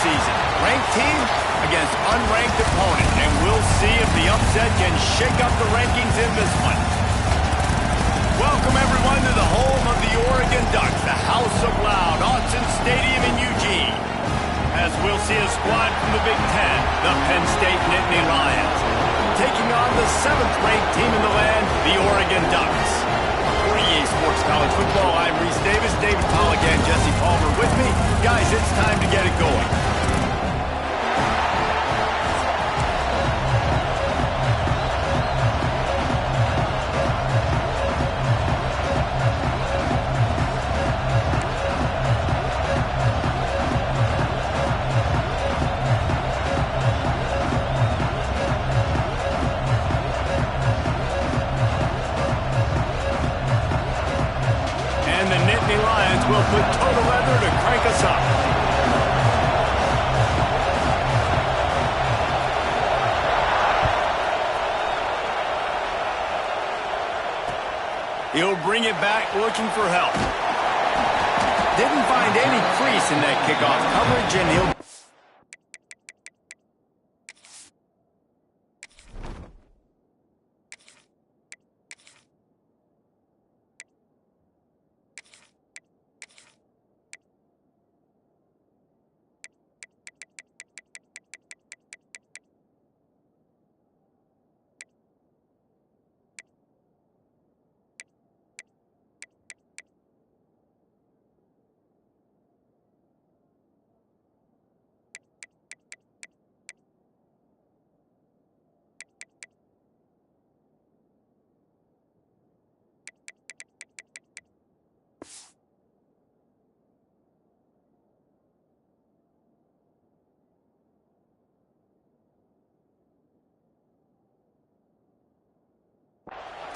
season. Ranked team against unranked opponent, and we'll see if the upset can shake up the rankings in this one. Welcome, everyone, to the home of the Oregon Ducks, the House of Loud, Autzen Stadium in Eugene. As we'll see a squad from the Big Ten, the Penn State Nittany Lions, taking on the 7th-ranked team in the land, the Oregon Ducks. For EA Sports College Football, I'm Reese Davis, David Pollock, and Jesse Palmer with me. Guys, it's time to get it going. Will put total leather to crank us up. He'll bring it back looking for help. Didn't find any crease in that kickoff coverage, and he'll...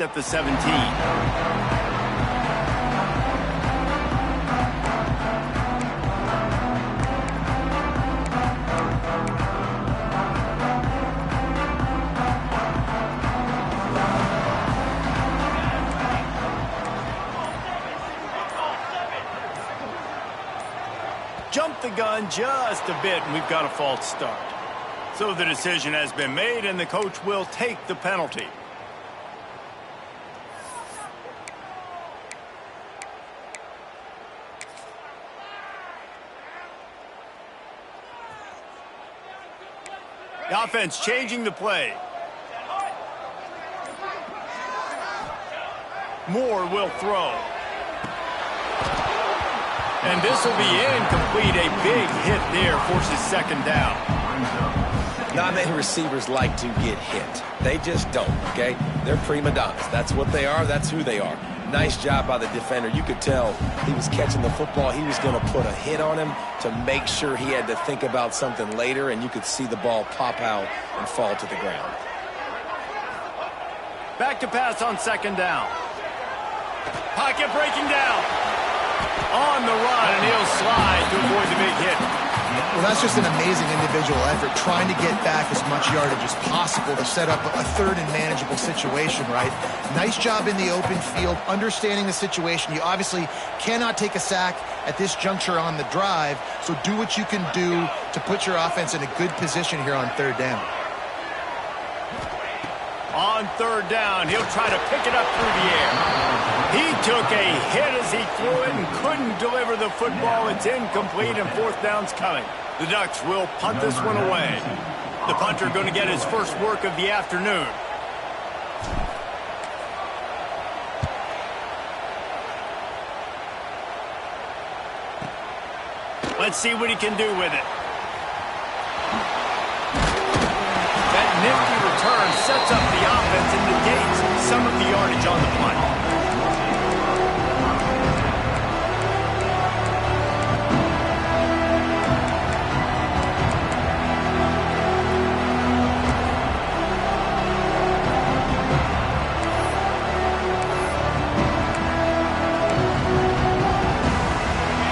at the 17. Jumped the gun just a bit, and we've got a false start. So the decision has been made, and the coach will take the penalty. The offense changing the play. Moore will throw. And this will be incomplete. A big hit there forces second down. Not many receivers like to get hit. They just don't, okay? They're prima donnas. That's what they are. That's who they are. Nice job by the defender. You could tell he was catching the football. He was going to put a hit on him to make sure he had to think about something later, and you could see the ball pop out and fall to the ground. Back to pass on second down. Pocket breaking down. On the run, and he'll slide to avoid the big hit. Well, that's just an amazing individual effort, trying to get back as much yardage as possible to set up a third and manageable situation, right? Nice job in the open field, understanding the situation. You obviously cannot take a sack at this juncture on the drive, so do what you can do to put your offense in a good position here on third down. On third down, he'll try to pick it up through the air. He took a hit as he threw it and couldn't deliver the football. It's incomplete, and fourth down's coming. The Ducks will punt this one away. The punter going to get his first work of the afternoon. Let's see what he can do with it. That nifty return sets up the offense and negates some of the yardage on the punt.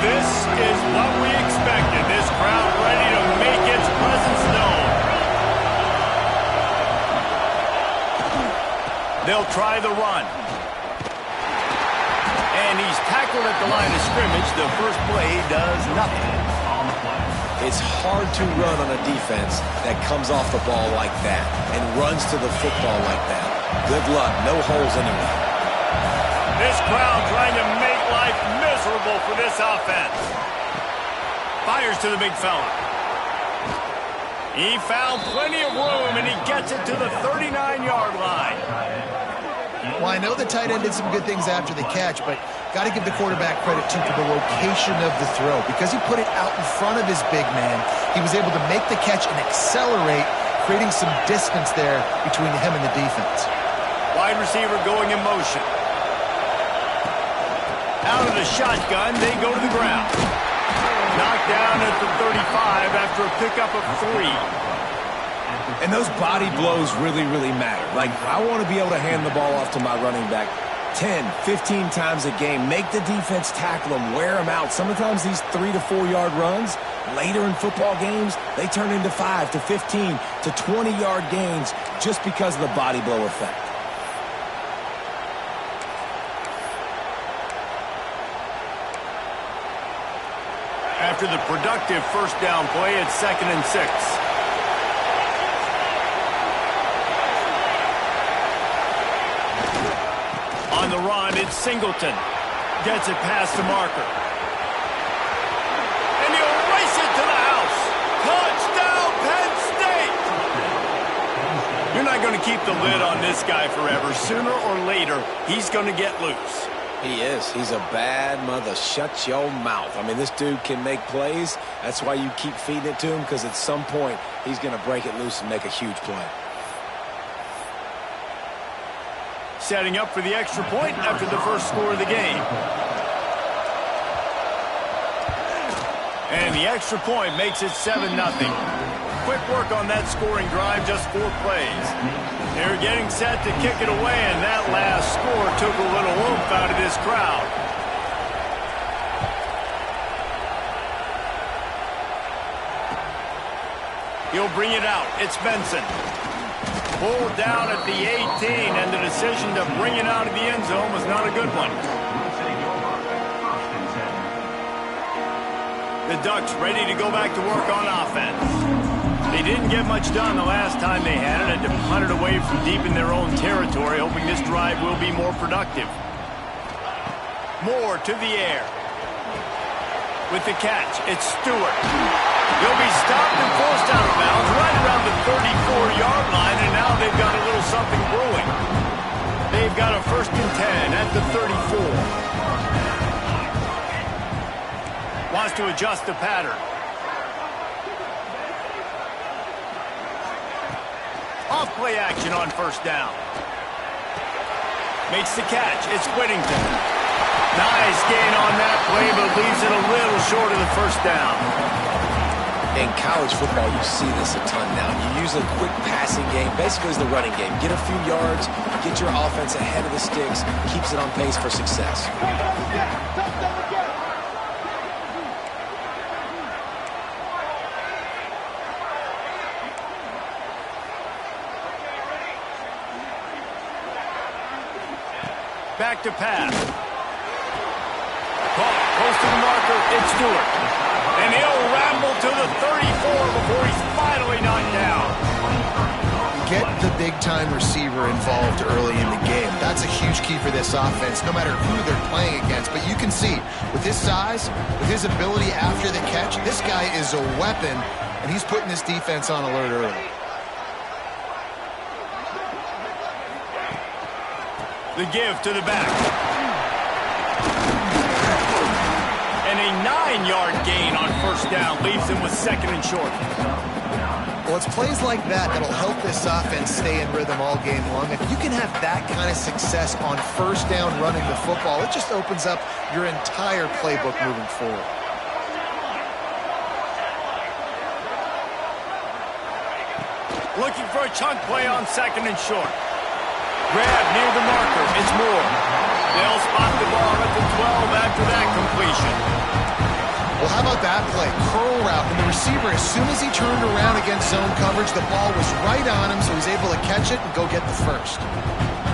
This is what we expected. This crowd ready to make its presence known. They'll try the run. And he's tackled at the line of scrimmage. The first play does nothing. It's hard to run on a defense that comes off the ball like that and runs to the football like that. Good luck. No holes anywhere. This crowd trying to make life miserable for this offense. Fires to the big fella. He found plenty of room, and he gets it to the 39-yard line. Well, I know the tight end did some good things after the catch, but got to give the quarterback credit, too, for the location of the throw. Because he put it out in front of his big man, he was able to make the catch and accelerate, creating some distance there between him and the defense. Wide receiver going in motion. Out of the shotgun, they go to the ground. Knocked down at the 35 after a pickup of 3. And those body blows really, really matter. Like, I want to be able to hand the ball off to my running back 10, 15 times a game. Make the defense tackle them, wear them out. Sometimes these 3 to 4 yard runs, later in football games, they turn into 5 to 15 to 20-yard gains just because of the body blow effect. After the productive first down play, it's 2nd and 6. On the run, it's Singleton. Gets it past the marker. And he'll race it to the house. Touchdown, Penn State! You're not going to keep the lid on this guy forever. Sooner or later, he's going to get loose. He is. He's a bad mother. Shut your mouth. I mean, this dude can make plays. That's why you keep feeding it to him, because at some point, he's going to break it loose and make a huge play. Setting up for the extra point after the first score of the game. And the extra point makes it 7-0. Quick work on that scoring drive, just 4 plays. They're getting set to kick it away, and that last score took a little oomph out of this crowd. He'll bring it out. It's Benson. Pulled down at the 18, and the decision to bring it out of the end zone was not a good one. The Ducks ready to go back to work on offense. They didn't get much done the last time they had it, and to punt it away from deep in their own territory, hoping this drive will be more productive. Moore to the air. With the catch, it's Stewart. He'll be stopped and forced out of bounds right around the 34-yard line, and now they've got a little something brewing. They've got a 1st and 10 at the 34. Wants to adjust the pattern. Off play action on 1st down. Makes the catch. It's Whittington. Nice gain on that play, but leaves it a little short of the 1st down. In college football, you see this a ton now. You use a quick passing game, basically as the running game. Get a few yards, get your offense ahead of the sticks, keeps it on pace for success. Back to pass. Caught close to the marker. It's Stewart. And he'll ramble to the 34 before he's finally knocked down. Get the big-time receiver involved early in the game. That's a huge key for this offense, no matter who they're playing against. But you can see, with his size, with his ability after the catch, this guy is a weapon, and he's putting this defense on alert early. The give to the back. And a 9-yard gain on 1st down leaves him with 2nd and short. Well, it's plays like that that'll help this offense stay in rhythm all game long. If you can have that kind of success on 1st down running the football, it just opens up your entire playbook moving forward. Looking for a chunk play on 2nd and short. Grab near the marker. It's Moore. They'll spot the ball at the 12 after that completion. Well, how about that play? Curl route. And the receiver, as soon as he turned around against zone coverage, the ball was right on him, so he's able to catch it and go get the 1st.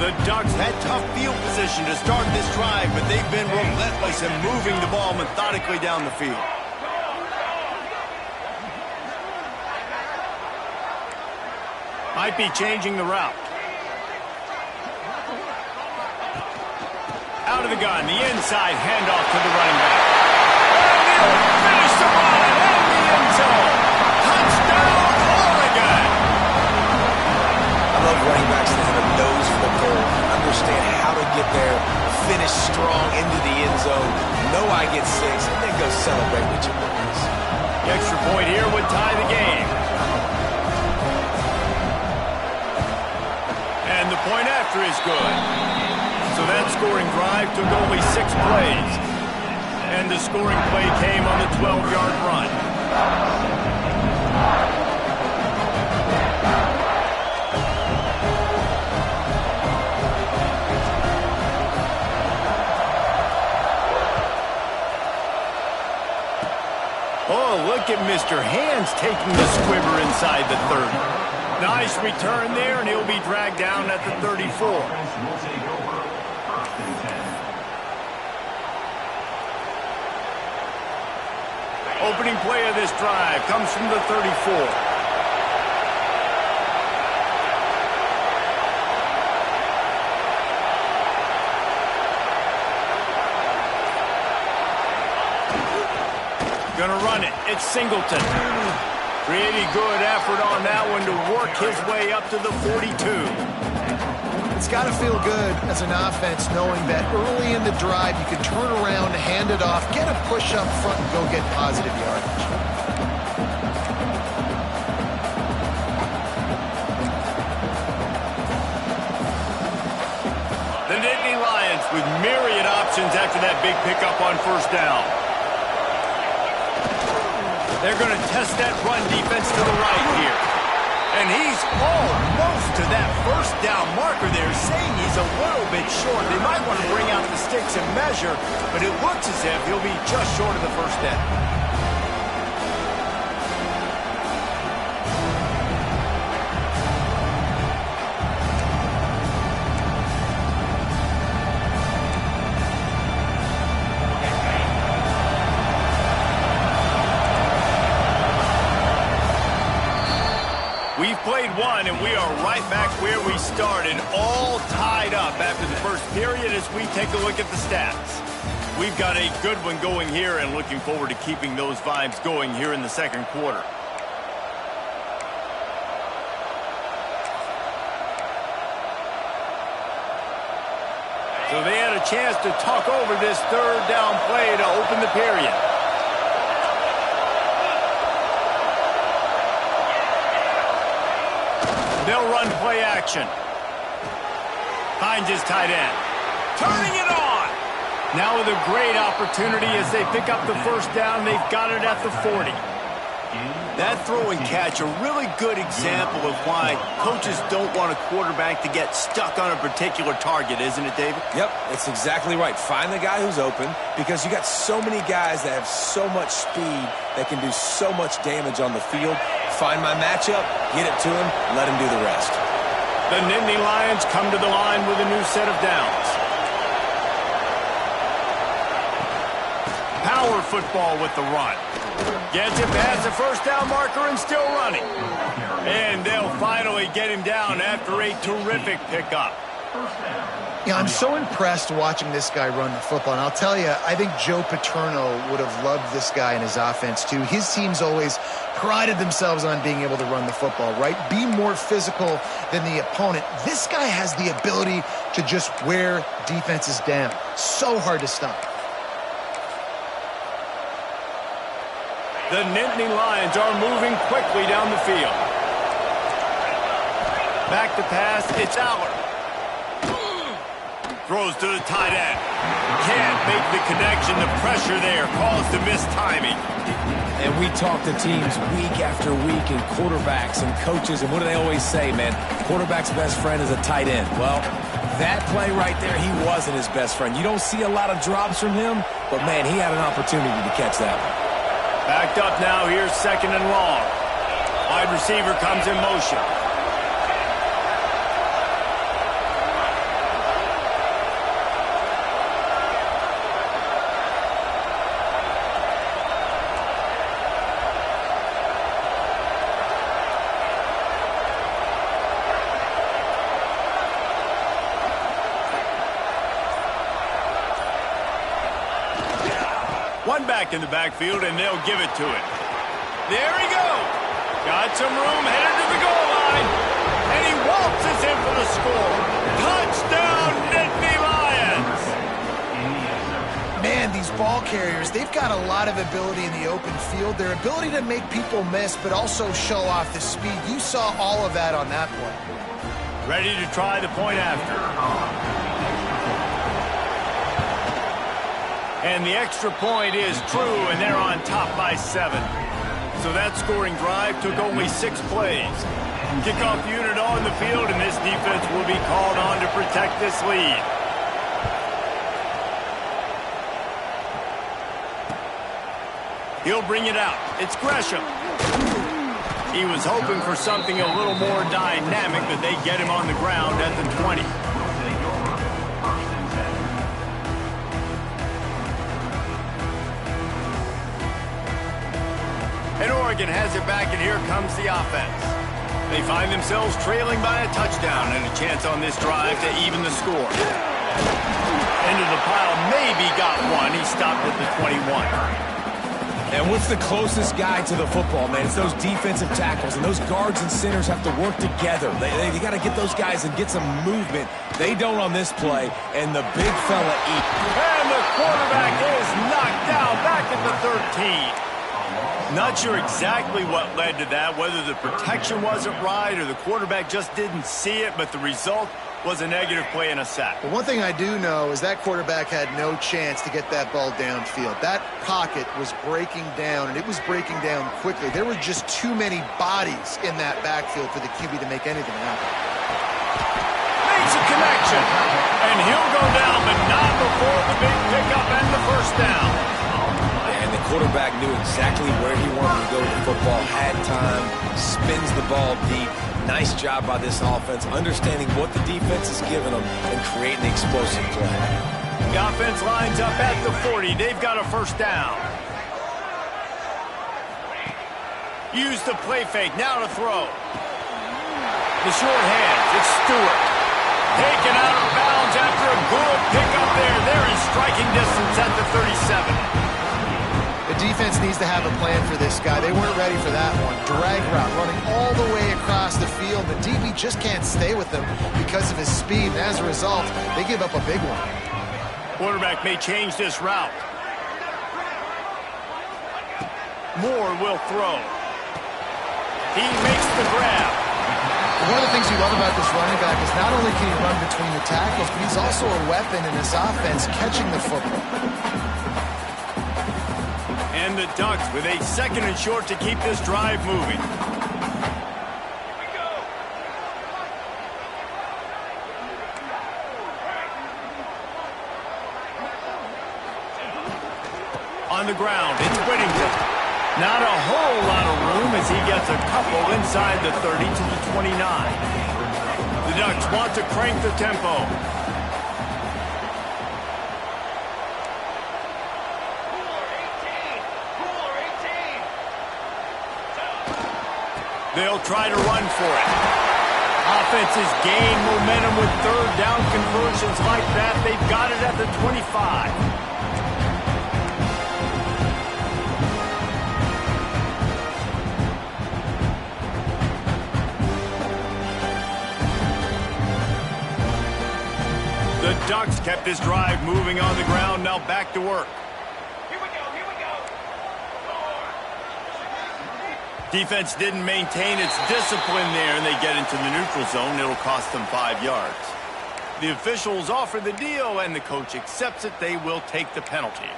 The Ducks had tough field position to start this drive, but they've been relentless in moving the ball methodically down the field. Might be changing the route. Out of the gun, the inside handoff to the running back. And he'll finish the run in the end zone. Touchdown, Oregon! I love running backs that have a nose for the goal, understand how to get there, finish strong into the end zone, know I get 6, and then go celebrate with your boys. The extra point here would tie the game. And the point after is good. So that scoring drive took only 6 plays. And the scoring play came on the 12-yard run. Oh, look at Mr. Hands taking the squibber inside the 30. Nice return there, and he'll be dragged down at the 34. Opening play of this drive comes from the 34. Gonna run it. It's Singleton. Pretty good effort on that one to work his way up to the 42. It's got to feel good as an offense knowing that early in the drive you can turn around, hand it off, get a push up front, and go get positive yardage. The Nittany Lions with myriad options after that big pickup on first down. They're going to test that run defense to the right here. And he's almost to that first down marker there, saying he's a little bit short. They might want to bring out the sticks and measure, but it looks as if he'll be just short of the first down. We've played one, and we are right back where we started, all tied up after the first period as we take a look at the stats. We've got a good one going here and looking forward to keeping those vibes going here in the second quarter. So they had a chance to talk over this third down play to open the period. They'll run play action. Finds his tight end. Turning it on. Now with a great opportunity as they pick up the first down. They've got it at the 40. That throw and catch, a really good example of why coaches don't want a quarterback to get stuck on a particular target, isn't it, David? Yep, that's exactly right. Find the guy who's open because you got so many guys that have so much speed that can do so much damage on the field. Find my matchup, get it to him, let him do the rest. The Nittany Lions come to the line with a new set of downs. Power football with the run. Gets it past the first down marker and still running. And they'll finally get him down after a terrific pickup. Yeah, I'm so impressed watching this guy run the football. And I'll tell you, I think Joe Paterno would have loved this guy in his offense too. His teams always prided themselves on being able to run the football, right? Be more physical than the opponent. This guy has the ability to just wear defenses down. So hard to stop. The Nittany Lions are moving quickly down the field. Back to pass, it's Aller. Throws to the tight end. Can't make the connection. The pressure there caused a missed timing. And we talk to teams week after week and quarterbacks and coaches, and what do they always say, man? Quarterback's best friend is a tight end. Well, that play right there, he wasn't his best friend. You don't see a lot of drops from him, but, man, he had an opportunity to catch that one. Backed up now, here's second and long. Wide receiver comes in motion. One back in the backfield, and they'll give it to it. There he goes. Got some room, headed to the goal line. And he waltzes in for the score. Touchdown, Nittany Lions. Man, these ball carriers, they've got a lot of ability in the open field. Their ability to make people miss, but also show off the speed. You saw all of that on that play. Ready to try the point after. And the extra point is true, and they're on top by 7. So that scoring drive took only 6 plays. Kickoff unit on the field, and this defense will be called on to protect this lead. He'll bring it out. It's Gresham. He was hoping for something a little more dynamic, but they get him on the ground at the 20. And Oregon has it back, and here comes the offense. They find themselves trailing by a touchdown and a chance on this drive to even the score. Into the pile, maybe got one. He stopped at the 21. And what's the closest guy to the football, man? It's those defensive tackles, and those guards and centers have to work together. They got to get those guys and get some movement. They don't on this play, and the big fella eats. And the quarterback is knocked down back at the 13. Not sure exactly what led to that, whether the protection wasn't right or the quarterback just didn't see it, but the result was a negative play and a sack. But one thing I do know is that quarterback had no chance to get that ball downfield. That pocket was breaking down, and it was breaking down quickly. There were just too many bodies in that backfield for the QB to make anything happen. Makes a connection, and he'll go down, but not before the big pickup and the first down. And the quarterback knew exactly where he wanted to go with the football, had time, spins the ball deep. Nice job by this offense, understanding what the defense is giving them and creating the explosive play. The offense lines up at the 40. They've got a first down. Use the play fake. Now to throw. The short hands. It's Stewart. Taken out of bounds after a good pickup there. They're in striking distance at the 37. The defense needs to have a plan for this guy. They weren't ready for that one. Drag route running all the way across the field. The DB just can't stay with him because of his speed. And as a result, they give up a big one. Quarterback may change this route. Moore will throw. He makes the grab. One of the things you love about this running back is not only can he run between the tackles, but he's also a weapon in this offense catching the football. And the Ducks with a 2nd and short to keep this drive moving. On the ground, it's Whittington. Not a whole lot of room as he gets a couple inside the 30 to the 29. The Ducks want to crank the tempo. They'll try to run for it. Offenses gain momentum with 3rd down conversions like that. They've got it at the 25. The Ducks kept this drive moving on the ground. Now back to work. Defense didn't maintain its discipline there, and they get into the neutral zone. It'll cost them 5 yards. The officials offer the deal, and the coach accepts it. They will take the penalty.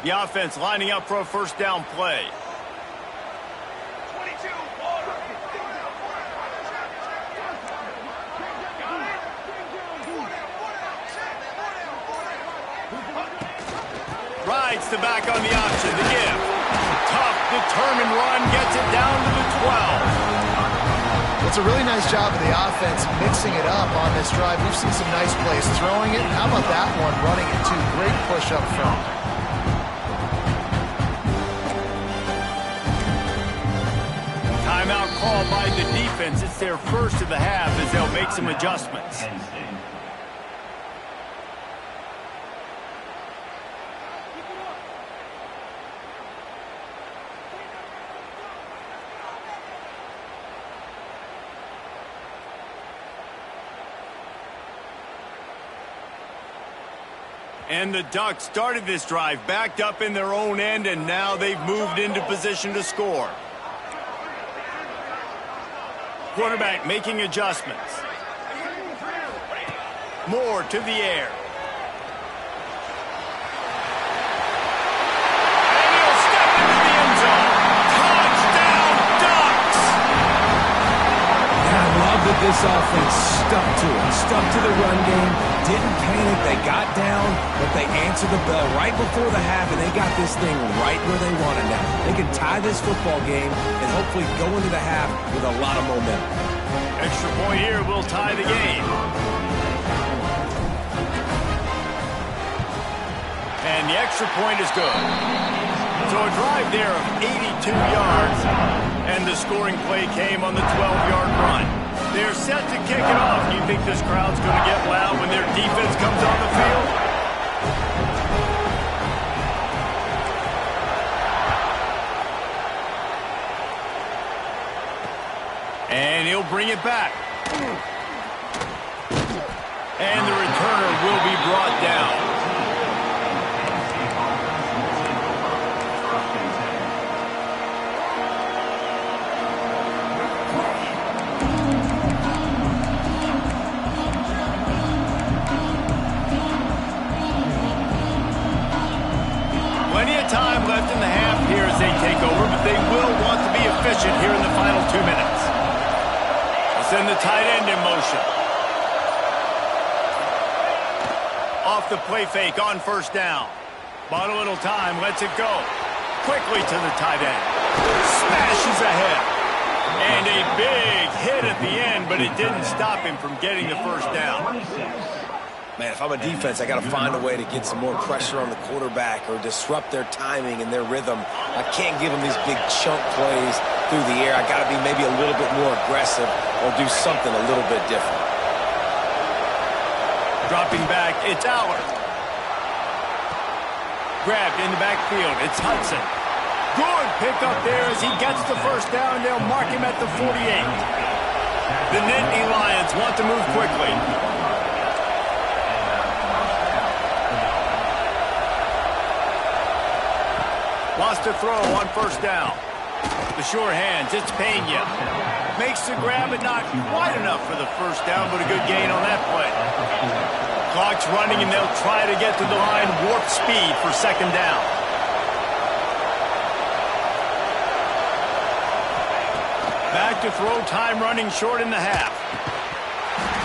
The offense lining up for a first down play. Rides the back on the option. The give. Tough, determined run, gets it down to the 12. It's a really nice job of the offense mixing it up on this drive. We've seen some nice plays throwing it. How about that one running it too? Great push up front. Timeout called by the defense. It's their first of the half as they'll make some adjustments. And the Ducks started this drive backed up in their own end, and now they've moved into position to score. Quarterback making adjustments. Moore to the air. And he'll step into the end zone. Touchdown, Ducks! And I love that this offense stuck to it. Stuck to the run game. Didn't panic. They got down, but they answered the bell right before the half, and they got this thing right where they wanted now. They can tie this football game and hopefully go into the half with a lot of momentum. Extra point here will tie the game. And the extra point is good. So a drive there of 82 yards, and the scoring play came on the 12-yard run. They're set to kick it off. Do you think this crowd's going to get loud when their defense comes on the field? And he'll bring it back. And the returner will be brought down. Plenty of time left in the half here as they take over, but they will want to be efficient here in the final 2 minutes. Send the tight end in motion. Off the play fake on first down. Bought a little time, lets it go. Quickly to the tight end. Smashes ahead. And a big hit at the end, but it didn't stop him from getting the first down. Man, if I'm a defense, I got to find a way to get some more pressure on the quarterback or disrupt their timing and their rhythm. I can't give them these big chunk plays through the air. I got to be maybe a little bit more aggressive or do something a little bit different. Dropping back, it's Aller. Grabbed in the backfield, it's Hudson. Good pickup there as he gets the first down. They'll mark him at the 48. The Nittany Lions want to move quickly. Lost a throw on first down. The sure hands, it's Pena. Makes the grab, but not quite enough for the first down, but a good gain on that play. Clock's running, and they'll try to get to the line warp speed for second down. Back to throw, time running short in the half.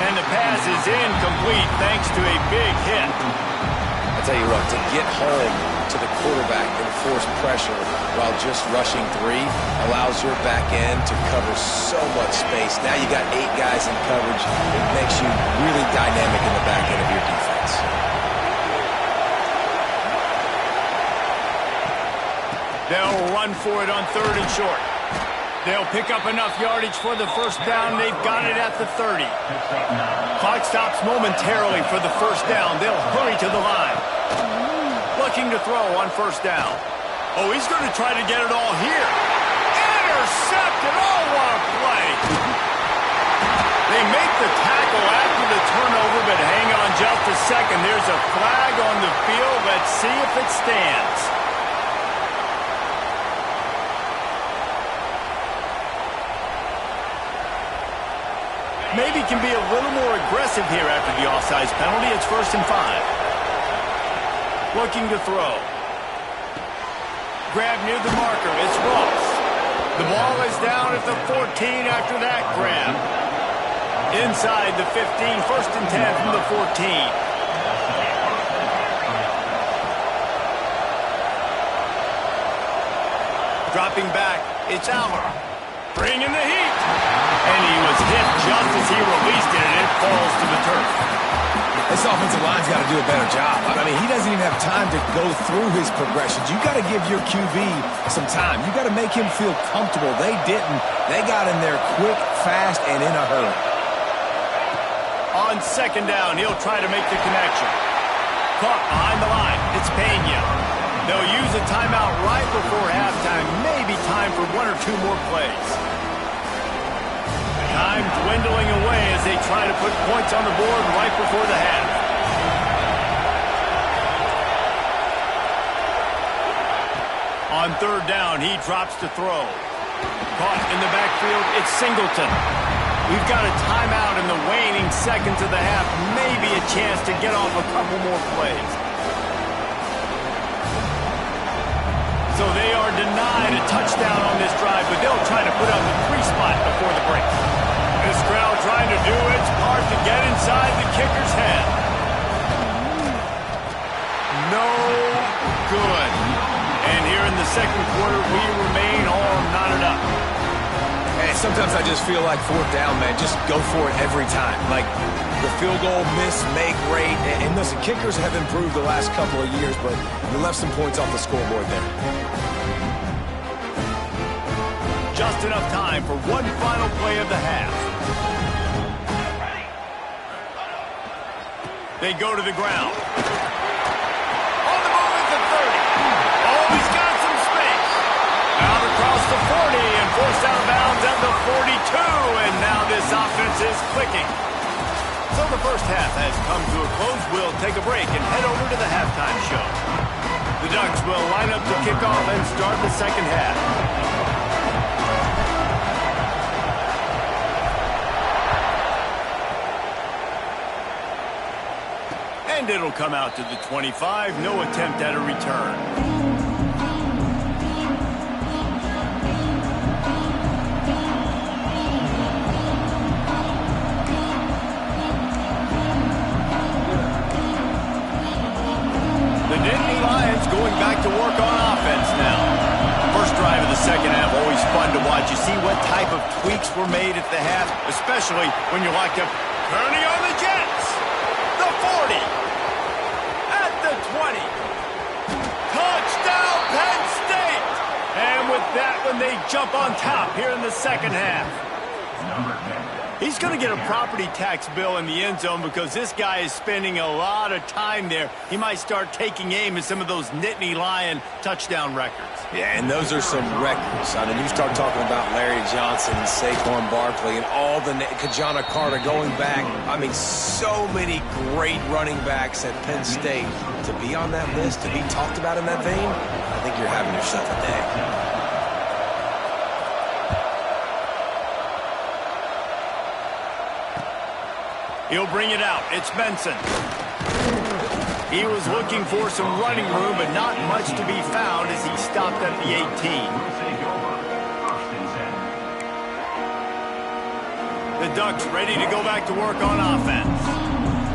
And the pass is incomplete thanks to a big hit. I tell you what, to get home to the quarterback and force pressure while just rushing three allows your back end to cover so much space. Now you got 8 guys in coverage. It makes you really dynamic in the back end of your defense. They'll run for it on third and short. They'll pick up enough yardage for the first down. They've got it at the 30. Clock stops momentarily for the first down. They'll hurry to the line. Looking to throw on first down. Oh, he's going to try to get it all here. Intercepted. Oh, what a play. They make the tackle after the turnover, but hang on just a second. There's a flag on the field. Let's see if it stands. Maybe can be a little more aggressive here after the offsides penalty. It's 1st and 5. Looking to throw. Grab near the marker. It's Ross. The ball is down at the 14 after that grab. Inside the 15. 1st and 10 from the 14. Dropping back. It's Aller. Bringing the heat. And he was hit just as he released it, and it falls to the turf. This offensive line's got to do a better job. I mean, he doesn't even have time to go through his progressions. You got to give your QB some time. You got to make him feel comfortable. They didn't. They got in there quick, fast, and in a hurry. On second down, he'll try to make the connection. Caught behind the line. It's Pena. They'll use a timeout right before halftime. Maybe time for 1 or 2 more plays. Time dwindling away as they try to put points on the board right before the half. On third down, he drops to throw. Caught in the backfield, it's Singleton. We've got a timeout in the waning seconds of the half. Maybe a chance to get off a couple more plays. So they are denied a touchdown on this drive, but they'll try to put up the 3 spot before the break. This crowd trying to do its part to get inside the kicker's head. No good. And here in the second quarter, we remain all knotted up. Hey, sometimes I just feel like fourth down, man. Just go for it every time. Like the field goal miss, make rate. And listen, kickers have improved the last couple of years, but you left some points off the scoreboard there. Just enough time for one final play of the half. They go to the ground. On the move at the 30. Oh, he's got some space. Out across the 40 and forced out of bounds at the 42. And now this offense is clicking. So the first half has come to a close. We'll take a break and head over to the halftime show. The Ducks will line up to kick off and start the second half. And it'll come out to the 25. No attempt at a return. The Nittany Lions going back to work on offense now. First drive of the second half, always fun to watch. You see what type of tweaks were made at the half, especially when you're locked up. Turning on the Jets. The 40. At the 20. Touchdown, Penn State. And with that one, they jump on top here in the second half. He's going to get a property tax bill in the end zone because this guy is spending a lot of time there. He might start taking aim at some of those Nittany Lion touchdown records. Yeah, and those are some records. I mean, you start talking about Larry Johnson, Saquon Barkley, and all the Kajana Carter going back. I mean, so many great running backs at Penn State. To be on that list, to be talked about in that vein, I think you're having yourself a day. He'll bring it out. It's Benson. He was looking for some running room, but not much to be found as he stopped at the 18. The Ducks ready to go back to work on offense.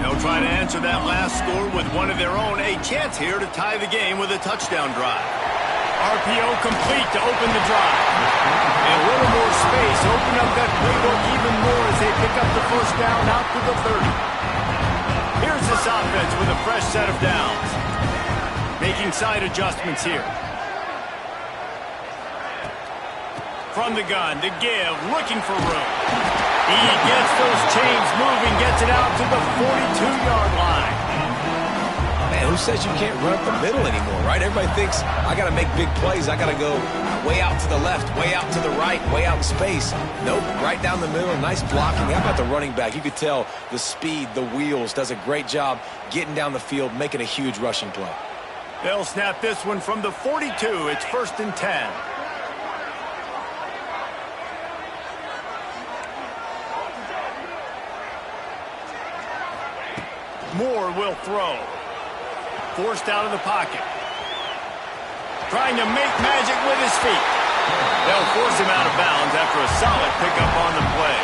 They'll try to answer that last score with one of their own. A chance here to tie the game with a touchdown drive. RPO complete to open the drive. And a little more space, open up that playbook even more as they pick up the first down out to the 30. Here's this offense with a fresh set of downs. Making side adjustments here. From the gun, the give, looking for room. He gets those chains moving, gets it out to the 42-yard line. Man, who says you can't run up the middle anymore, right? Everybody thinks, I got to make big plays. I got to go way out to the left, way out to the right, way out in space. Nope, right down the middle, nice blocking. How about the running back? You could tell the speed, the wheels, does a great job getting down the field, making a huge rushing play. They'll snap this one from the 42. It's 1st and 10. Moore will throw. Forced out of the pocket. Trying to make magic with his feet. They'll force him out of bounds after a solid pickup on the play.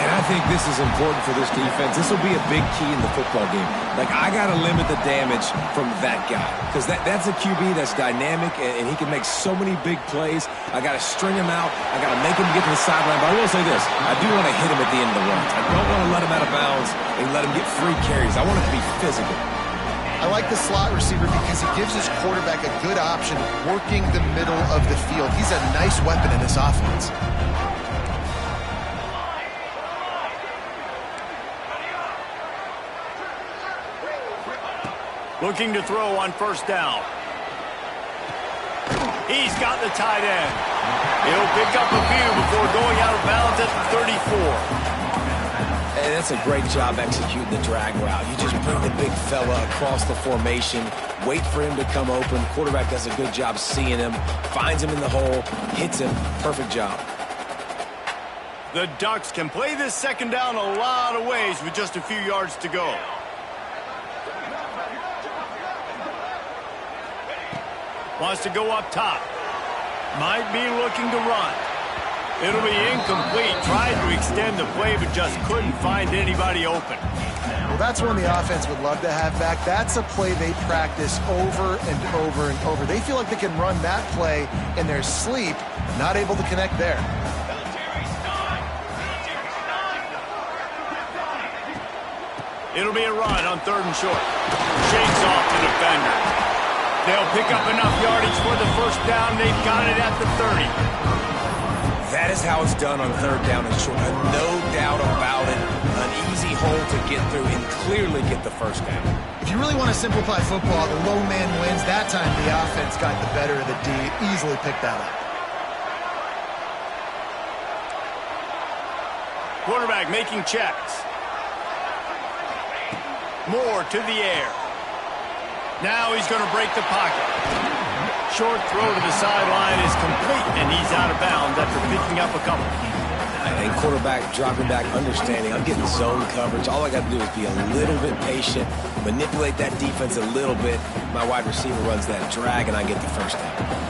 And I think this is important for this defense. This will be a big key in the football game. Like, I got to limit the damage from that guy. Because that's a QB that's dynamic, and he can make so many big plays. I got to string him out. I got to make him get to the sideline. But I will say this. I do want to hit him at the end of the runs. I don't want to let him out of bounds and let him get free carries. I want it to be physical. I like the slot receiver because he gives his quarterback a good option working the middle of the field. He's a nice weapon in this offense. Looking to throw on first down. He's got the tight end. He'll pick up a few before going out of bounds at the 34. And that's a great job executing the drag route. You just bring the big fella across the formation, wait for him to come open. Quarterback does a good job seeing him, finds him in the hole, hits him. Perfect job. The Ducks can play this second down a lot of ways with just a few yards to go. Wants to go up top. Might be looking to run. It'll be incomplete. Tried to extend the play, but just couldn't find anybody open. Well, that's one the offense would love to have back. That's a play they practice over and over and over. They feel like they can run that play in their sleep, not able to connect there. It'll be a run on 3rd and short. Shakes off the defender. They'll pick up enough yardage for the first down. They've got it at the 30. That is how it's done on 3rd down and short. No doubt about it. An easy hole to get through and clearly get the first down. If you really want to simplify football, the low man wins. That time the offense got the better of the D. Easily picked that up. Quarterback making checks. Moore to the air. Now he's going to break the pocket. Short throw to the sideline is complete, and he's out of bounds after picking up a couple. And quarterback dropping back, understanding I'm getting zone coverage. All I got to do is be a little bit patient, manipulate that defense a little bit. My wide receiver runs that drag, and I get the first down.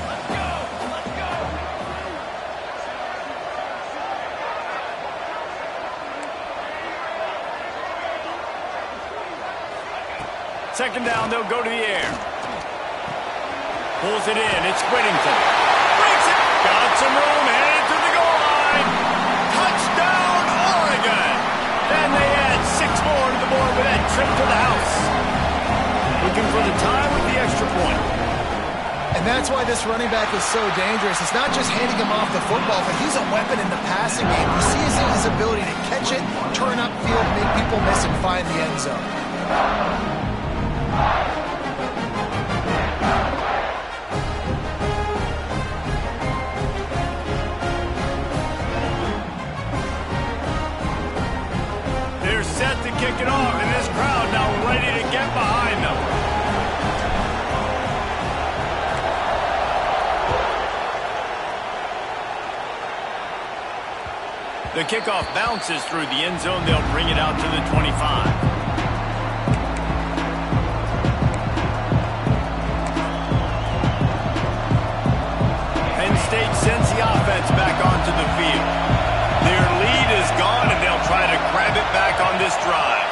Second down, they'll go to the air. Pulls it in. It's Whittington. Breaks it. Got some room. Headed to the goal line. Touchdown, Oregon. Then they add 6 more to the board with that trip to the house. Looking for the tie with the extra point. And that's why this running back is so dangerous. It's not just handing him off the football, but he's a weapon in the passing game. You see his ability to catch it, turn upfield, make people miss, and find the end zone. They're set to kick it off, and this crowd now ready to get behind them. The kickoff bounces through the end zone. They'll bring it out to the 25. State sends the offense back onto the field. Their lead is gone, and they'll try to grab it back on this drive.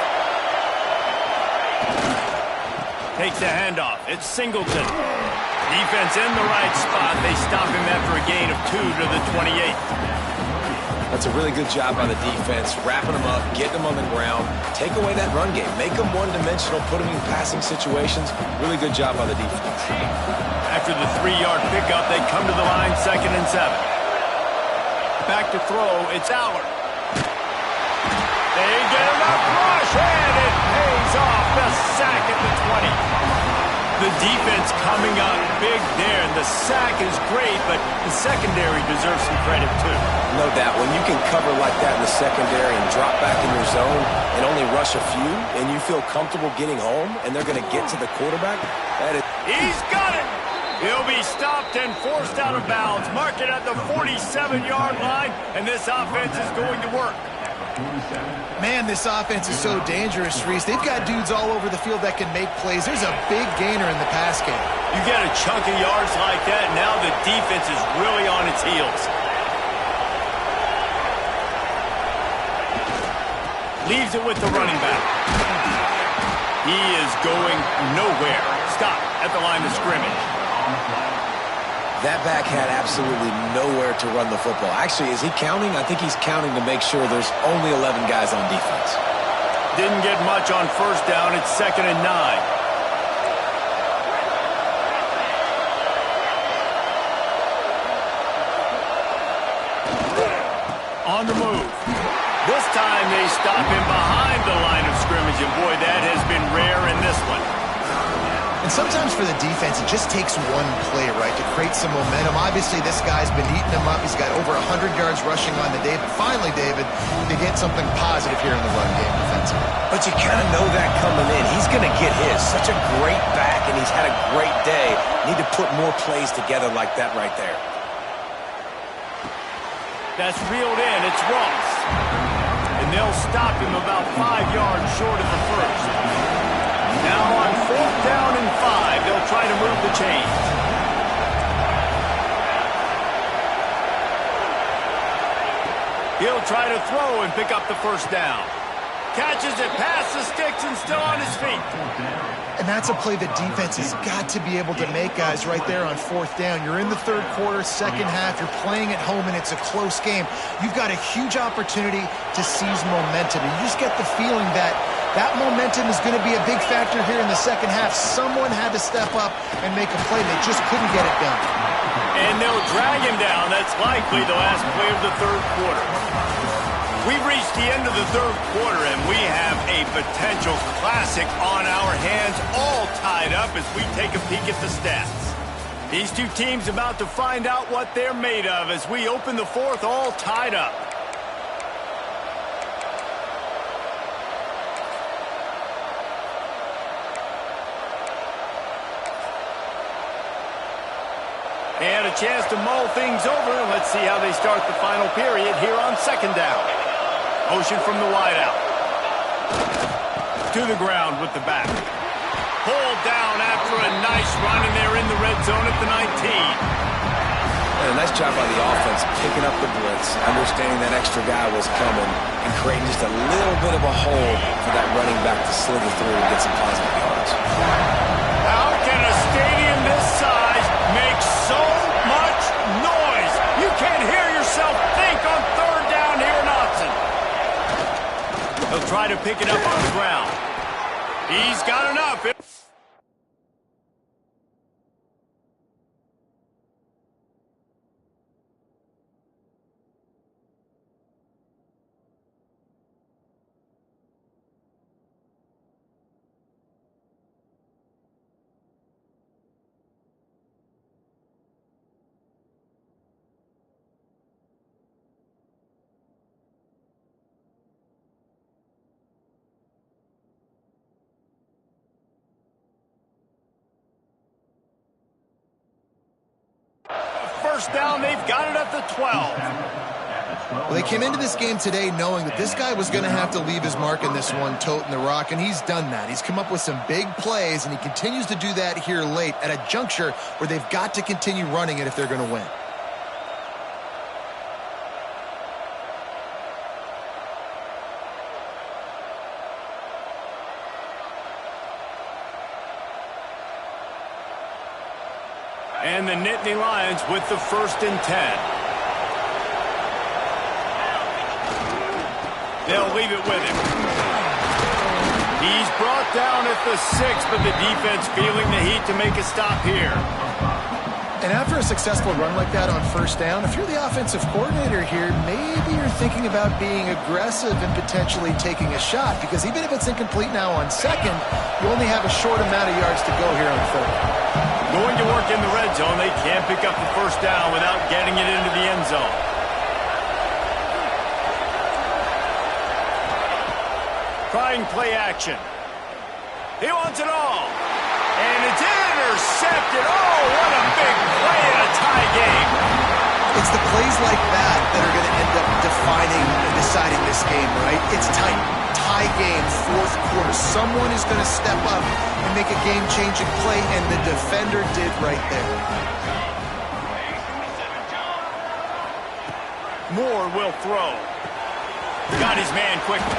Takes the handoff. It's Singleton. Defense in the right spot. They stop him after a gain of 2 to the 28. That's a really good job by the defense, wrapping them up, getting them on the ground, take away that run game, make them one-dimensional, put them in passing situations. Really good job by the defense. After the 3-yard pickup, they come to the line, 2nd and 7. Back to throw, it's Allard. They get enough rush, and it pays off. The sack at the 20. The defense coming up big there, and the sack is great, but the secondary deserves some credit too. No doubt. When you can cover like that in the secondary and drop back in your zone and only rush a few, and you feel comfortable getting home, and they're going to get to the quarterback, that is... He's got it! He'll be stopped and forced out of bounds. Mark it at the 47-yard line, and this offense is going to work. Man, this offense is so dangerous, Reese. They've got dudes all over the field that can make plays. There's a big gainer in the pass game. You get a chunk of yards like that, now the defense is really on its heels. Leaves it with the running back. He is going nowhere. Stop at the line of scrimmage. That back had absolutely nowhere to run the football. Actually, is he counting? I think he's counting to make sure there's only 11 guys on defense. Didn't get much on first down. It's 2nd and 9. On the move. This time they stop him behind the line of scrimmage, and boy, that has been rare in this one. And And sometimes for the defense, it just takes one play, right, to create some momentum. Obviously, this guy's been eating him up. He's got over 100 yards rushing on the day. But finally, David, they get something positive here in the run game defensively. But you kind of know that coming in. He's going to get his. Such a great back, and he's had a great day. Need to put more plays together like that right there. That's reeled in. It's Ross. And they'll stop him about 5 yards short of the first. Now on 4th down and 5, they'll try to move the chains. He'll try to throw and pick up the first down. Catches it past the sticks and still on his feet. And that's a play the defense has got to be able to make, guys, right there on 4th down. You're in the 3rd quarter, 2nd half. You're playing at home, and it's a close game. You've got a huge opportunity to seize momentum. And you just get the feeling that that momentum is going to be a big factor here in the 2nd half. Someone had to step up and make a play. They just couldn't get it done. And they'll drag him down. That's likely the last play of the 3rd quarter. We've reached the end of the 3rd quarter, and we have a potential classic on our hands, all tied up as we take a peek at the stats. These two teams about to find out what they're made of as we open the 4th, all tied up. And a chance to mull things over. Let's see how they start the final period here on 2nd down. Motion from the wideout. To the ground with the back. Pulled down after a nice run, and they're in the red zone at the 19. And a nice job by the offense picking up the blitz, understanding that extra guy was coming, and creating just a little bit of a hole for that running back to slither through and get some positive yards. How can a stadium this size make so much noise? You can't hear yourself think on 3rd down here in Austin. He'll try to pick it up on the ground. He's got enough. First down, they've got it at the 12. Well, they came into this game today knowing that this guy was going to have to leave his mark in this one, toting the rock, and he's done that. He's come up with some big plays, and he continues to do that here late at a juncture where they've got to continue running it if they're going to win. And the Nittany Lions with the 1st and 10. They'll leave it with him. He's brought down at the 6, but the defense feeling the heat to make a stop here. And after a successful run like that on 1st down, if you're the offensive coordinator here, maybe you're thinking about being aggressive and potentially taking a shot, because even if it's incomplete now on 2nd, you only have a short amount of yards to go here on 3rd. Going to work in the red zone. They can't pick up the 1st down without getting it into the end zone. Trying play action. He wants it all. And it's intercepted. Oh, what a big play in a tie game. It's the plays like that that are going to end up defining and deciding this game, right? It's tight. Tie game, 4th quarter. Someone is going to step up and make a game-changing play, and the defender did right there. Moore will throw. Got his man quickly.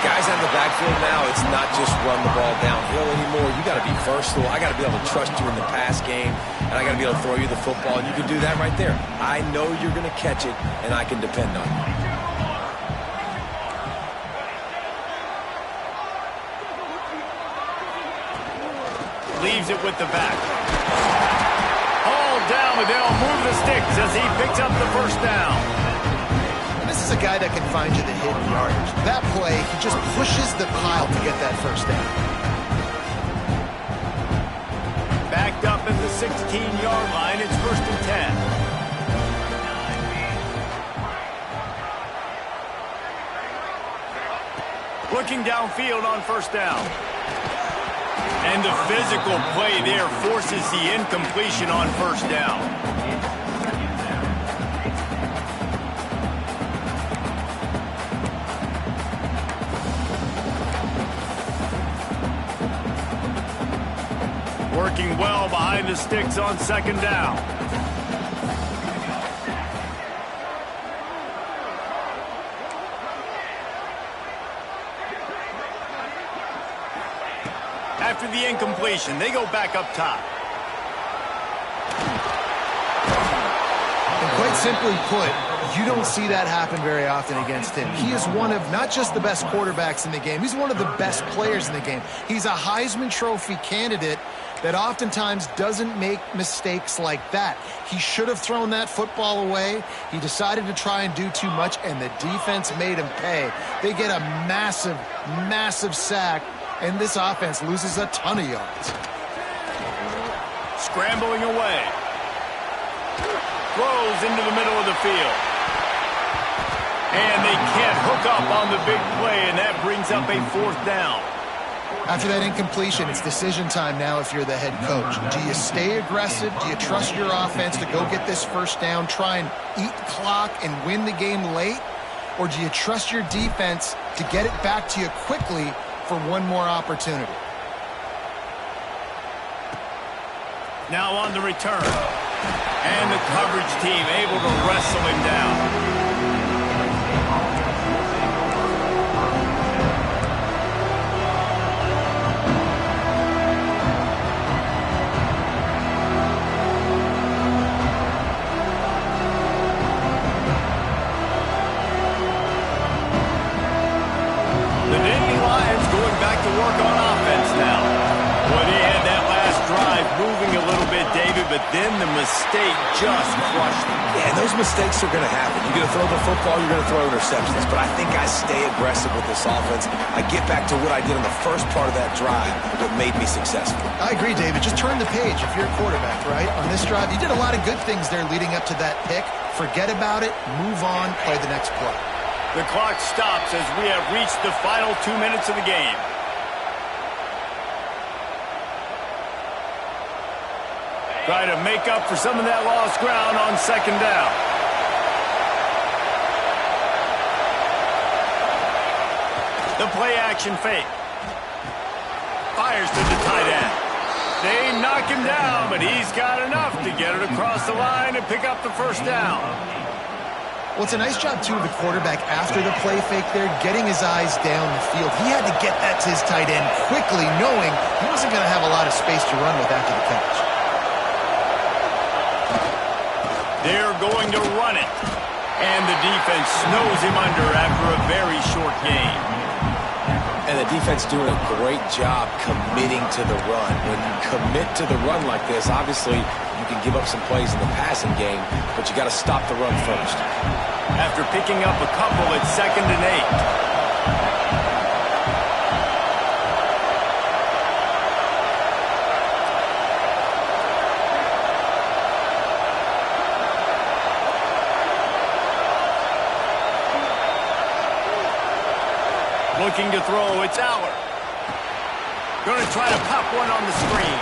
Guys out of the backfield now, it's not just run the ball downhill anymore. You got to be versatile. I got to be able to trust you in the pass game, and I got to be able to throw you the football, and you can do that right there. I know you're going to catch it, and I can depend on you. Leaves it with the back. All down, but they'll move the sticks as he picks up the 1st down. This is a guy that can find you the hidden yardage. That play, he just pushes the pile to get that 1st down. 16-yard line. It's 1st and 10. Looking downfield on 1st down. And the physical play there forces the incompletion on 1st down. Working well behind the sticks on 2nd down. After the incompletion, they go back up top. And quite simply put, you don't see that happen very often against him. He is one of not just the best quarterbacks in the game, he's one of the best players in the game. He's a Heisman Trophy candidate that oftentimes doesn't make mistakes like that. He should have thrown that football away. He decided to try and do too much, and the defense made him pay. They get a massive, massive sack, and this offense loses a ton of yards. Scrambling away. Throws into the middle of the field. And they can't hook up on the big play, and that brings up a 4th down. After that incompletion, it's decision time now if you're the head coach. Do you stay aggressive? Do you trust your offense to go get this 1st down, try and eat clock and win the game late? Or do you trust your defense to get it back to you quickly for one more opportunity? Now on the return. And the coverage team able to wrestle him down. Work on offense now. Well, he had that last drive moving a little bit, David, but then the mistake just crushed him. Yeah, and those mistakes are going to happen. You're going to throw the football, you're going to throw interceptions. But I think I stay aggressive with this offense. I get back to what I did in the first part of that drive that made me successful. I agree, David. Just turn the page if you're a quarterback, right? On this drive, you did a lot of good things there leading up to that pick. Forget about it, move on, play the next play. The clock stops as we have reached the final 2 minutes of the game. Try to make up for some of that lost ground on 2nd down. The play action fake. Fires to the tight end. They knock him down, but he's got enough to get it across the line and pick up the 1st down. Well, it's a nice job, too, of the quarterback after the play fake there, getting his eyes down the field. He had to get that to his tight end quickly, knowing he wasn't going to have a lot of space to run with after the catch. They're going to run it. And the defense snows him under after a very short game. And the defense doing a great job committing to the run. When you commit to the run like this, obviously you can give up some plays in the passing game, but you got to stop the run first. After picking up a couple at 2nd and 8. Looking to throw, it's Aller. Going to try to pop one on the screen.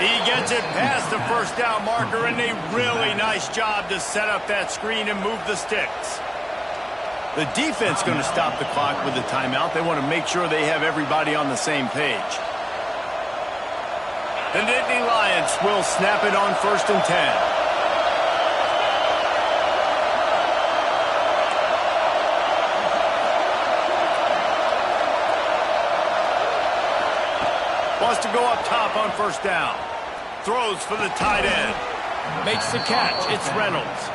He gets it past the 1st down marker, and a really nice job to set up that screen and move the sticks. The defense going to stop the clock with the timeout. They want to make sure they have everybody on the same page. The Nittany Lions will snap it on 1st and 10. Wants to go up top on 1st down. Throws for the tight end. Makes the catch. It's Reynolds.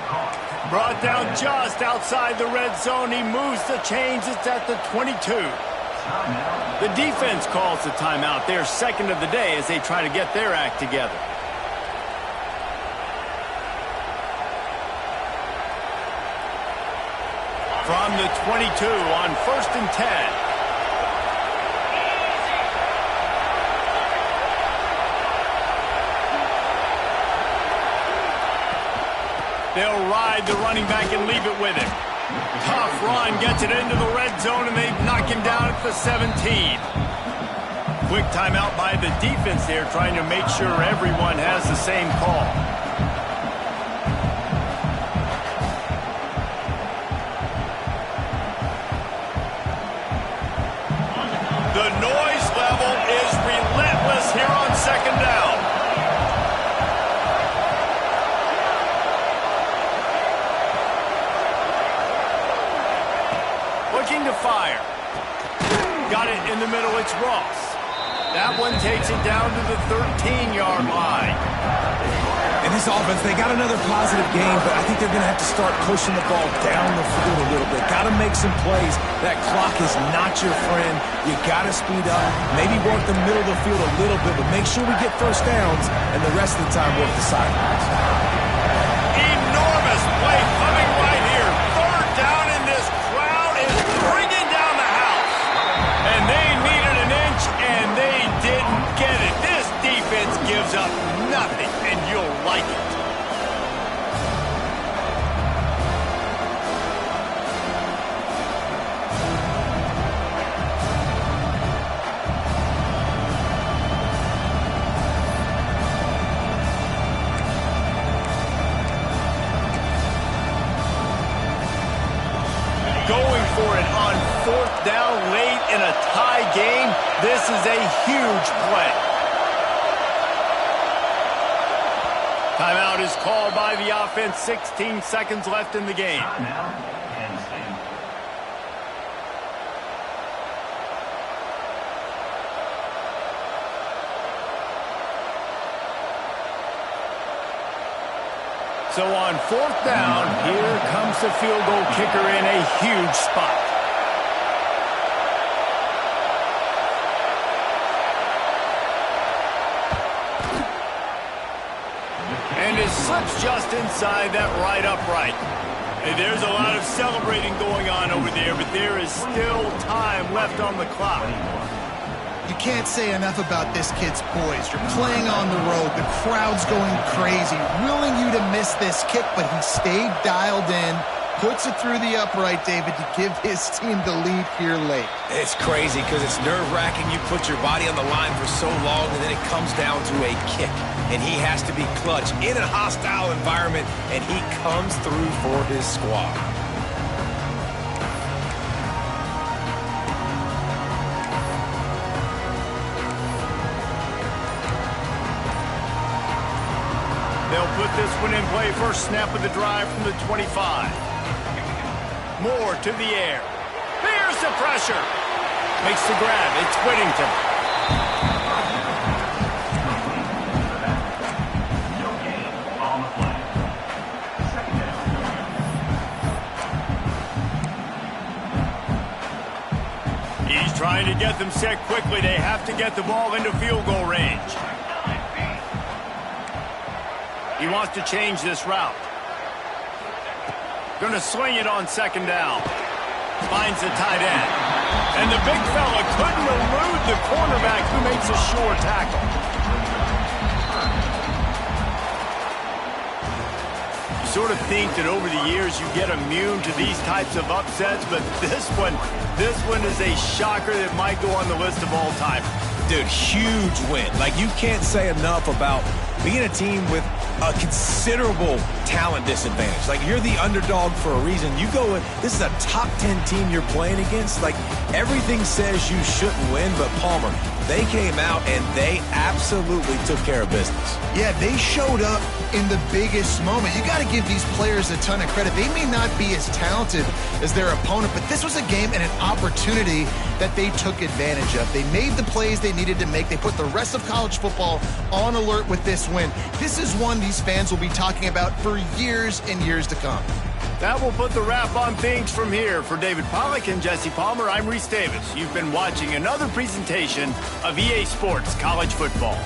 Brought down just outside the red zone. He moves the chains. It's at the 22. The defense calls the timeout. Their 2nd of the day as they try to get their act together. From the 22 on 1st and 10. They'll ride the running back and leave it with him. Tough run, gets it into the red zone, and they knock him down at the 17. Quick timeout by the defense there, trying to make sure everyone has the same call. The noise level is relentless here on second down. Looking to fire. Got it in the middle, it's Ross. That one takes it down to the 13-yard line. In this offense, they got another positive game, but I think they're going to have to start pushing the ball down the field a little bit. Got to make some plays. That clock is not your friend. You got to speed up, maybe work the middle of the field a little bit, but make sure we get first downs, and the rest of the time work the sidelines. Enormous play coming right here. Third down, and this crowd is bringing down the house. And they needed an inch, and they didn't get it. This defense gives up nothing, and you'll like it. Going for it on fourth down late in a tie game. This is a huge play. Timeout is called by the offense. 16 seconds left in the game. So on fourth down, here comes the field goal kicker in a huge spot. And it slips just inside that right upright. Hey, there's a lot of celebrating going on over there, but there is still time left on the clock. You can't say enough about this kid's poise. You're playing on the road. The crowd's going crazy, willing you to miss this kick, but he stayed dialed in, puts it through the upright, David, to give his team the lead here late. It's crazy because it's nerve-wracking. You put your body on the line for so long, and then it comes down to a kick. And he has to be clutch in a hostile environment, and he comes through for his squad. They'll put this one in play. First snap of the drive from the 25. Moore to the air. There's the pressure. Makes the grab. It's Whittington. He's trying to get them set quickly. They have to get the ball into field goal range. He wants to change this route. Going to swing it on second down. Finds the tight end. And the big fella couldn't elude the cornerback who makes a sure tackle. You sort of think that over the years you get immune to these types of upsets, but this one is a shocker that might go on the list of all time. Dude, huge win. Like, you can't say enough about being a team with a considerable talent disadvantage. Like, you're the underdog for a reason. You go with, this is a top 10 team you're playing against. Like, everything says you shouldn't win, but Palmer, they came out and they absolutely took care of business. Yeah, they showed up in the biggest moment. You got to give these players a ton of credit. They may not be as talented as their opponent, but this was a game and an opportunity that they took advantage of. They made the plays they needed to make. They put the rest of college football on alert with this win. This is one these fans will be talking about for years and years to come. That will put the wrap on things from here. For David Pollack and Jesse Palmer, I'm Reese Davis. You've been watching another presentation of EA Sports College Football.